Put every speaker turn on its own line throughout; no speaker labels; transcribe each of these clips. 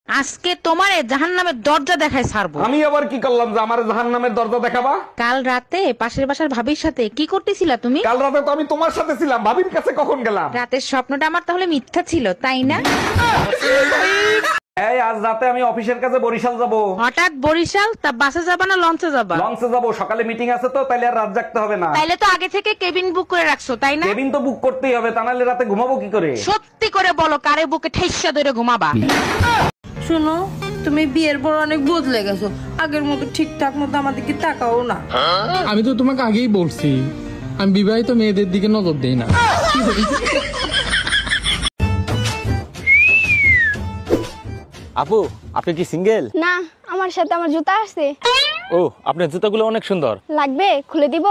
আজকে তোমারে জাহান্নামের দরজা দেখায় ছাড়বো।
আমি আবার কি করলাম যে আমার জাহান্নামের দরজা দেখাবা?
কাল রাতে পাশের বাসার ভাবির সাথে কি করতেছিলা তুমি?
কাল রাতে তো আমি তোমার সাথে ছিলাম, ভাবির কাছে কখন গেলাম?
রাতের স্বপ্নটা আমার তাহলে মিথ্যা ছিল, তাই না?
এই আজ রাতে আমি অফিসের কাছে বরিশাল যাব।
হঠাৎ বরিশাল? তা বাসে যাবা না লঞ্চে যাবা?
লঞ্চে যাব, সকালে মিটিং আছে তো, তাইলে আর রাত জাগতে হবে না।
তাইলে তো আগে থেকে কেবিন বুক করে রাখছো, তাই না?
কেবিন তো বুক করতেই হবে, তা নাহলে রাতে ঘুমাবো কি করে?
সত্যি করে বলো, কারে বুকে ঠেসা ধরে ঘুমাবা?
শোনো, তুমি বিয়ের পর অনেক বদলে গেছো, আগের মতো ঠিকঠাক মতো আমাদেরকে তাকাও না।
আমি তো তোমাকে আগেই বলছি আমি বিবাহিত মেয়েদের দিকে নজর দেই না।
আপু, আপনি কি সিঙ্গেল?
না, আমার সাথে আমার জুতা আছে।
ও, আপনার জুতাগুলো অনেক সুন্দর।
লাগবে? খুলে দিব?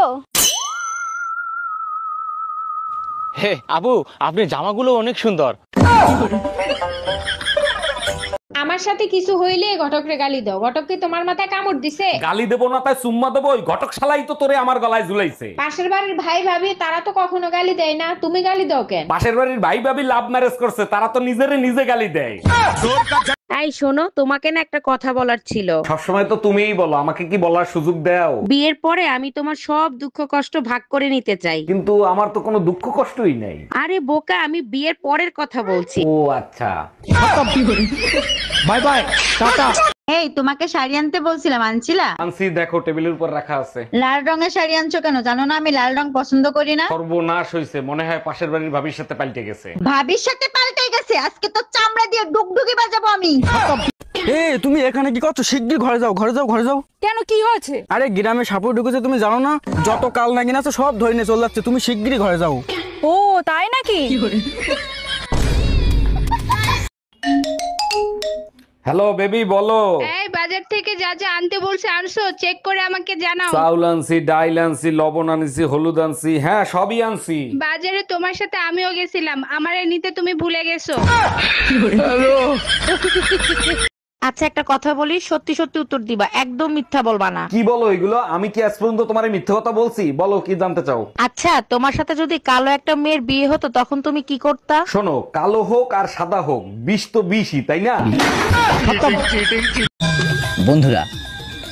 হে আপু, আপনার জামাগুলো অনেক সুন্দর।
আমার সাথে কিছু হইলে ঘটকরে গালি দাও। ঘটক কি তোমার মাথায় কামড় দিছে?
গালি দেবো না তাই চুম্মা দেবো? ওই ঘটক শালাই তো তোরে আমার গলায় ঝুলাইছে।
পাশের বাড়ির ভাই ভাবি তারা তো কখনো গালি দেয় না, তুমি গালি দাও কেন?
পাশের বাড়ির ভাই ভাবি লাভ ম্যারেজ করছে, তারা তো নিজেরে নিজে গালি দেয়।
এই শোনো, তোমাকে না একটা কথা বলার ছিল।
সবসময় তো তুমিই বলো, আমাকে কি বলার সুযোগ দাও?
বিয়ের পরে আমি তোমার সব দুঃখ কষ্ট ভাগ করে নিতে চাই।
কিন্তু আমার তো কোনো দুঃখ কষ্টই নাই।
আরে বোকা, আমি বিয়ের পরের কথা বলছি।
ও আচ্ছা।
Bye bye, tata.
এই, তোমাকে শাড়ি আনতে বলছিলাম, আনছিলা?
আনছি, দেখো টেবিলের উপর রাখা আছে।
লাল রঙের শাড়ি আনছো কেন? জানো না আমি লাল রং পছন্দ করি না।
সর্বনাশ হইছে, মনে হয় পাশের বাড়ির ভাবির সাথে পাল্টে গেছে।
ভাবির সাথে পাল্টে গেছে? আজকে তো চামড়া দিয়ে ডুগডুগি বাজাবো আমি।
তুমি এখানে কি করছো? শিগগির ঘরে যাও, ঘরে যাও, ঘরে যাও।
কেন, কি হয়েছে?
আরে গ্রামে সাপুর ঢুকেছে, তুমি জানো না? যত কাল নাগিন আছে সব ধরে নিয়ে চলে যাচ্ছে, তুমি শিগগিরই ঘরে যাও।
ও তাই নাকি?
হ্যালো বেবি, বলো।
এই বাজার থেকে যা যা আনতে বলছে আনছো? চেক করে আমাকে জানাও।
চাউল আনছি, ডাইল আনছি, লবণ আনছি, হলুদ আনছি, হ্যাঁ সবই আনছি।
বাজারে তোমার সাথে আমিও গেছিলাম, আমারে নিতে তুমি ভুলে গেছো।
আচ্ছা, একটা কথা বলি, সত্যি সত্যি উত্তর দিবা, একদম মিথ্যা বলবা না।
কি বলো এগুলো? আমি কি আজ পর্যন্ত তোমার মিথ্যে কথা বলছি? বলো কি জানতে চাও?
আচ্ছা, তোমার সাথে যদি কালো একটা মেয়ের বিয়ে হতো তখন তুমি কি করতা?
শোনো, কালো হোক আর সাদা হোক, বিষ তো বিষই, তাই না?
বন্ধুরা,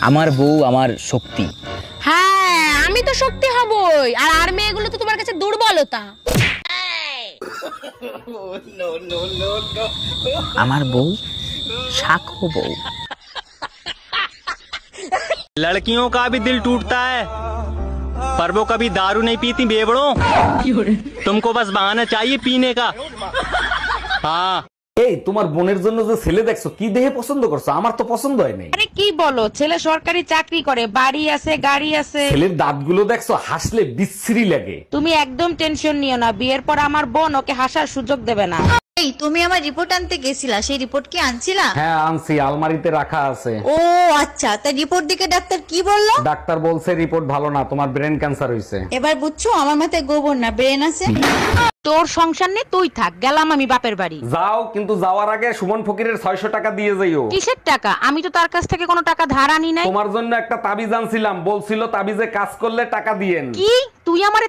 আমার বউ আমার শক্তি।
হ্যাঁ, আমি তো শক্তি হবই, আর মেয়েগুলো তো তোমার কাছে দুর্বলতা।
আমার বউ শাখো বউ।
लड़कियों का भी दिल टूटता है, पर वो कभी दारू नहीं पीती बेवड़ों। तुमको बस बहाना चाहिए पीने का। हाँ।
এই তোমার বোনের জন্য যে ছেলে দেখছো, কি দেহে পছন্দ করছো? আমার তো পছন্দ হয় নাই।
আরে কি বলো, ছেলে সরকারি চাকরি করে, বাড়ি আছে, গাড়ি আছে।
ছেলের দাঁতগুলো দেখছো, হাসলে বিশ্রী লাগে।
তুমি একদম টেনশন নিও না, বিয়ের পর আমার বোন ওকে হাসার সুযোগ দেবে না।
এই, তুমি আমার রিপোর্ট আনতে গেছিলা, সেই রিপোর্ট কি আনছিলা?
হ্যাঁ আনছি, আলমারিতে রাখা আছে।
ও আচ্ছা, তা রিপোর্ট দেখে ডাক্তার কি বললো?
ডাক্তার বলছে রিপোর্ট ভালো না, তোমার ব্রেন ক্যান্সার হয়েছে।
এবার বুঝছো আমার মাথায় গোবর না ব্রেন আছে।
তোর সংসার নেই, তুই থাক, গেলাম আমি বাপের বাড়ি।
যাও, কিন্তু যাওয়ার আগে সুমন ফকিরের 600 টাকা দিয়ে যাইও।
কিসের টাকা? আমি তো তার কাছ থেকে কোনো টাকা ধার আনি নাই।
তোমার জন্য একটা তাবিজ আনছিলাম, বলছিল তাবিজে কাজ করলে টাকা দিয়েন।
কি? তুই আমারে